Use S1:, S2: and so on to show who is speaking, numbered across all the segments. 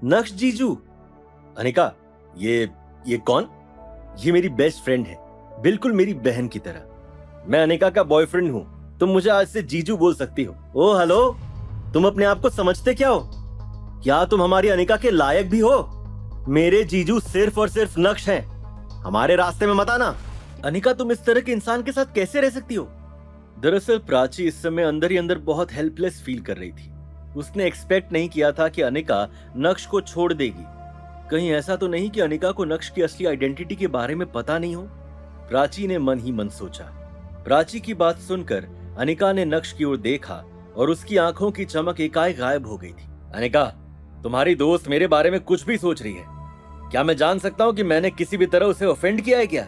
S1: नक्श जीजू। अनिका, ये कौन? ये मेरी बेस्ट फ्रेंड है, बिल्कुल मेरी बहन की तरह। मैं अनिका का बॉयफ्रेंड हूँ, तुम मुझे आज से जीजू बोल सकती हो। ओ हेलो, तुम अपने आप को समझते क्या हो? क्या तुम हमारी अनिका के लायक भी हो? मेरे जीजू सिर्फ और सिर्फ नक्श हैं, हमारे रास्ते में मत आना। अनिका, तुम इस तरह के इंसान के साथ कैसे रह सकती हो? दरअसल प्राची इस समय अंदर ही अंदर बहुत हेल्पलेस फील कर रही थी। उसने एक्सपेक्ट नहीं किया था कि अनिका नक्श को छोड़ देगी। कहीं ऐसा तो नहीं कि अनिका को नक्श की असली आइडेंटिटी के बारे में पता नहीं हो? प्राची ने मन ही मन सोचा। प्राची की बात सुनकर अनिका ने नक्श की ओर देखा और उसकी आंखों की चमक एकाएक गायब हो गई थी। अनिका, तुम्हारी दोस्त मेरे बारे में कुछ भी सोच रही है। क्या मैं जान सकता हूं कि मैंने किसी भी तरह उसे ऑफेंड किया है क्या?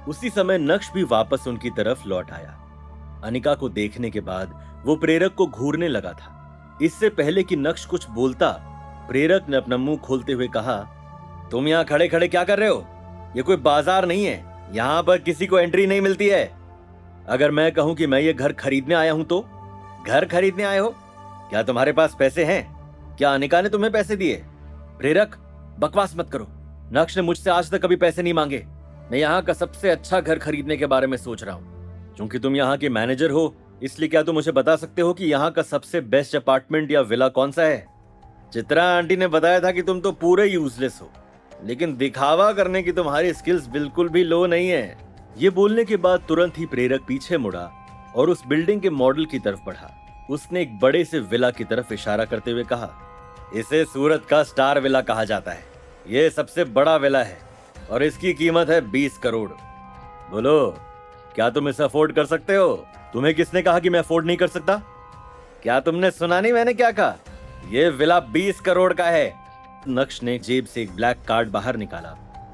S1: उसी समय नक्श भी वापस उनकी तरफ लौट आया। अनिका को देखने के बाद वो प्रेरक को घूरने लगा था। इससे पहले कि नक्श कुछ बोलता, प्रेरक ने अपना मुंह खोलते हुए कहा, तुम यहाँ खड़े खड़े क्या कर रहे हो? ये कोई बाजार नहीं है, यहाँ पर किसी को एंट्री नहीं मिलती है। अगर मैं कहूं कि मैं ये घर खरीदने आया हूं तो? घर खरीदने आए हो? क्या तुम्हारे पास पैसे हैं? क्या अनिका ने तुम्हें पैसे दिए? प्रेरक, बकवास मत करो। नक्श ने मुझसे आज तक कभी पैसे नहीं मांगे। मैं यहाँ का सबसे अच्छा घर खरीदने के बारे में सोच रहा हूँ। क्योंकि तुम यहाँ के मैनेजर हो, इसलिए क्या तुम मुझे बता सकते हो कि यहाँ का सबसे बेस्ट अपार्टमेंट या विला कौन सा है? चित्रा आंटी ने बताया था कि तुम तो पूरे यूजलेस हो, लेकिन दिखावा करने की तुम्हारी स्किल्स बिल्कुल भी लो नहीं है। ये बोलने के बाद तुरंत ही प्रेरक पीछे मुड़ा और उस बिल्डिंग के मॉडल की तरफ बढ़ा। उसने एक बड़े से विला की तरफ इशारा करते हुए कहा, इसे सूरत का स्टार विला कहा जाता है। ये सबसे बड़ा विला है और इसकी कीमत है 20 करोड़। बोलो, क्या तुम इसे अफोर्ड कर सकते हो? तुम्हें किसने कहा कि मैं अफोर्ड नहीं कर सकता? क्या तुमने सुना नहीं मैंने क्या कहा? ये विला 20 करोड़ का है। नक्श ने जेब से एक ब्लैक कार्ड बाहर निकाला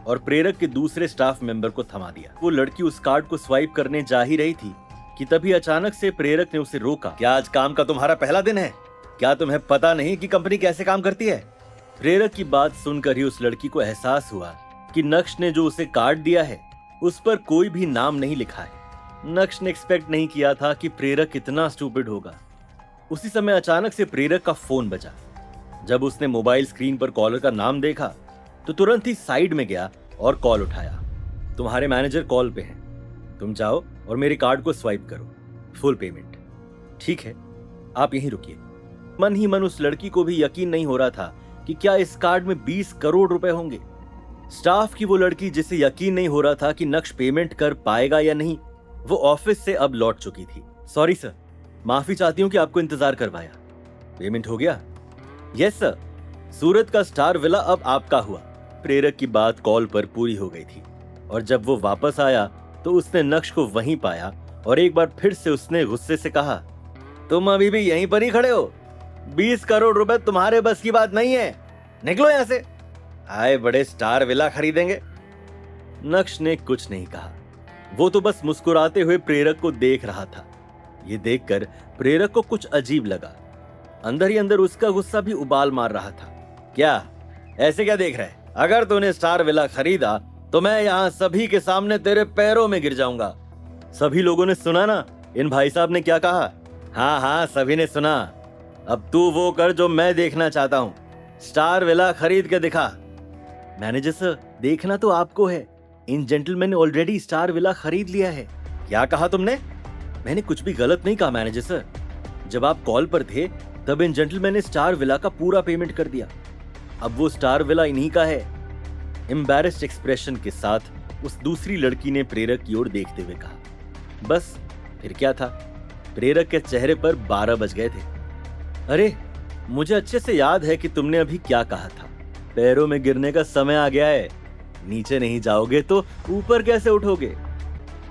S1: और प्रेरक के दूसरे स्टाफ मेंबर को थमा दिया। वो लड़की उस कार्ड को स्वाइप करने जा ही रही थी कि तभी अचानक से प्रेरक ने उसे रोका। क्या आज काम का तुम्हारा पहला दिन है? क्या तुम्हें पता नहीं कि कंपनी कैसे काम करती है? प्रेरक की बात सुनकर ही उस लड़की को एहसास हुआ कि नक्श ने जो उसे कार्ड दिया है उस पर कोई भी नाम नहीं लिखा है। नक्श ने एक्सपेक्ट नहीं किया था कि प्रेरक इतना स्टूपिड होगा। उसी समय अचानक से प्रेरक का फोन बजा। जब उसने मोबाइल स्क्रीन पर कॉलर का नाम देखा तो तुरंत ही साइड में गया और कॉल उठाया। तुम्हारे मैनेजर कॉल पे हैं, तुम जाओ और मेरे कार्ड को स्वाइप करो, फुल पेमेंट। ठीक है, आप यहीं रुकिए। मन ही मन उस लड़की को भी यकीन नहीं हो रहा था कि क्या इस कार्ड में 20 करोड़ रुपए होंगे। स्टाफ की वो लड़की जिसे यकीन नहीं हो रहा था कि नक्श पेमेंट कर पाएगा या नहीं, वो ऑफिस से अब लौट चुकी थी। सॉरी सर, माफी चाहती हूँ कि आपको इंतजार करवाया। पेमेंट हो गया? यस सर, सूरत का स्टार विला अब आपका हुआ। प्रेरक की बात कॉल पर पूरी हो गई थी और जब वो वापस आया तो उसने नक्श को वहीं पाया और एक बार फिर से उसने गुस्से से कहा, तुम अभी भी यहीं पर ही खड़े हो? 20 करोड़ रुपए तुम्हारे बस की बात नहीं है, निकलो यहां से। आए बड़े स्टार विला खरीदेंगे। नक्श ने कुछ नहीं कहा, वो तो बस मुस्कुराते हुए प्रेरक को देख रहा था। ये देखकर प्रेरक को कुछ अजीब लगा। अंदर ही अंदर उसका गुस्सा भी उबाल मार रहा था। क्या ऐसे क्या देख रहा है? अगर तूने स्टार विला खरीदा तो मैं यहाँ सभी के सामने तेरे पैरों में गिर जाऊंगा। सभी लोगों ने सुना ना इन भाई साहब ने क्या कहा? हाँ हाँ, सभी ने सुना। अब तू वो कर जो मैं देखना चाहता हूँ, स्टार विला खरीद के दिखा। मैनेजर सर, देखना तो आपको है, इन जेंटलमैन ने ऑलरेडी स्टार विला खरीद लिया है। क्या कहा तुमने? मैंने कुछ भी गलत नहीं कहा मैनेजर सर। जब आप कॉल पर थे तब इन जेंटलमैन ने स्टार विला का पूरा पेमेंट कर दिया। अब वो स्टार विला इन्हीं का है। एम्बैरेस्ड एक्सप्रेशन के साथ उस दूसरी लड़की ने प्रेरक की ओर देखते हुए कहा। बस फिर क्या था, प्रेरक के चेहरे पर 12 बज गए थे। अरे, मुझे अच्छे से याद है कि तुमने अभी क्या कहा था। पैरों में गिरने का समय आ गया है। नीचे नहीं जाओगे तो ऊपर कैसे उठोगे?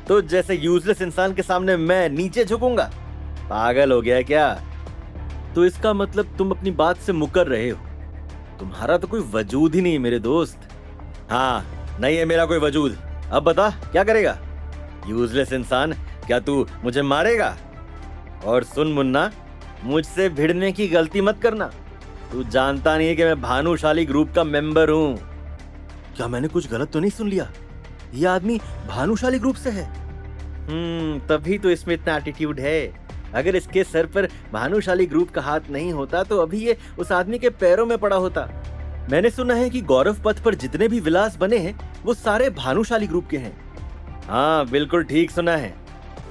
S1: तो जैसे यूजलेस इंसान के सामने मैं नीचे झुकूंगा? पागल हो गया है क्या? तो इसका मतलब तुम अपनी बात से मुकर रहे हो। तुम्हारा तो कोई वजूद ही नहीं मेरे दोस्त। हाँ, नहीं है मेरा कोई वजूद। अब बता क्या करेगा? यूजलेस इंसान, क्या तू मुझे मारेगा? और सुन मुन्ना, मुझसे भिड़ने की गलती मत करना। तू जानता नहीं है कि मैं भानुशाली ग्रुप का मेंबर हूँ। क्या मैंने कुछ गलत तो नहीं सुन लिया? ये आदमी भानुशाली ग्रुप से है। तभी तो इसमें इतना एटीट्यूड है। अगर इसके सर पर भानुशाली ग्रुप का हाथ नहीं होता तो अभी ये उस आदमी के पैरों में पड़ा होता। मैंने सुना है कि गौरव पथ पर जितने भी विलास बने हैं वो सारे भानुशाली ग्रुप के हैं। हाँ बिल्कुल ठीक सुना है।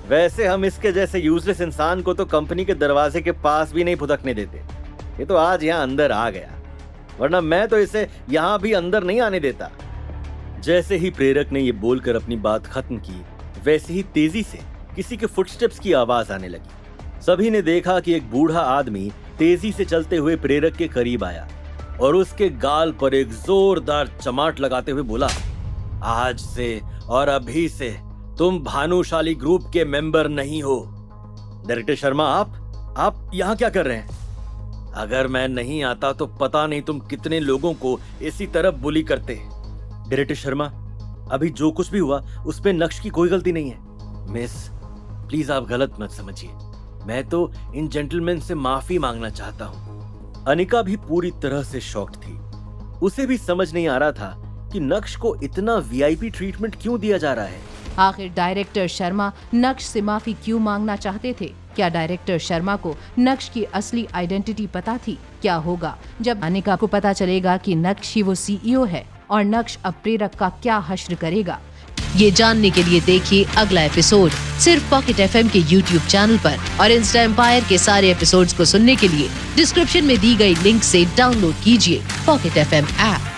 S1: वैसे हम इसके जैसे यूजलेस इंसान को तो कंपनी के दरवाजे के पास भी नहीं फुदकने देते। ये तो आज यहाँ अंदर आ गया, वरना मैं तो इसे यहाँ भी अंदर नहीं आने देता। जैसे ही प्रेरक ने ये बोलकर अपनी बात खत्म की, वैसे ही तेजी से किसी के फुटस्टेप्स की आवाज आने लगी। सभी ने देखा कि एक बूढ़ा आदमी तेजी से चलते हुए प्रेरक के करीब आया और उसके गाल पर एक जोरदार चमाट लगाते हुए बोला, आज से और अभी से तुम भानुशाली ग्रुप के मेंबर नहीं हो। डायरेक्टर शर्मा, आप यहाँ क्या कर रहे हैं? अगर मैं नहीं आता तो पता नहीं तुम कितने लोगों को इसी तरह बुली करते। डायरेक्टर शर्मा, अभी जो कुछ भी हुआ उस पे नक्श की कोई गलती नहीं है। मिस, प्लीज आप गलत मत समझिए, मैं तो इन जेंटलमैन से माफी मांगना चाहता हूँ। अनिका भी पूरी तरह से शॉक्ड थी। उसे भी समझ नहीं आ रहा था कि नक्श को इतना वीआईपी ट्रीटमेंट क्यों दिया जा रहा है।
S2: आखिर डायरेक्टर शर्मा नक्श से माफी क्यों मांगना चाहते थे? क्या डायरेक्टर शर्मा को नक्श की असली आइडेंटिटी पता थी? क्या होगा जब अनिका को पता चलेगा कि नक्श ही वो सीईओ है और नक्श अब प्रेरक का क्या हश्र करेगा? ये जानने के लिए देखिए अगला एपिसोड सिर्फ पॉकेट एफएम के यूट्यूब चैनल पर, और इंस्टा एम्पायर के सारे एपिसोड्स को सुनने के लिए डिस्क्रिप्शन में दी गई लिंक से डाउनलोड कीजिए पॉकेट एफएम ऐप।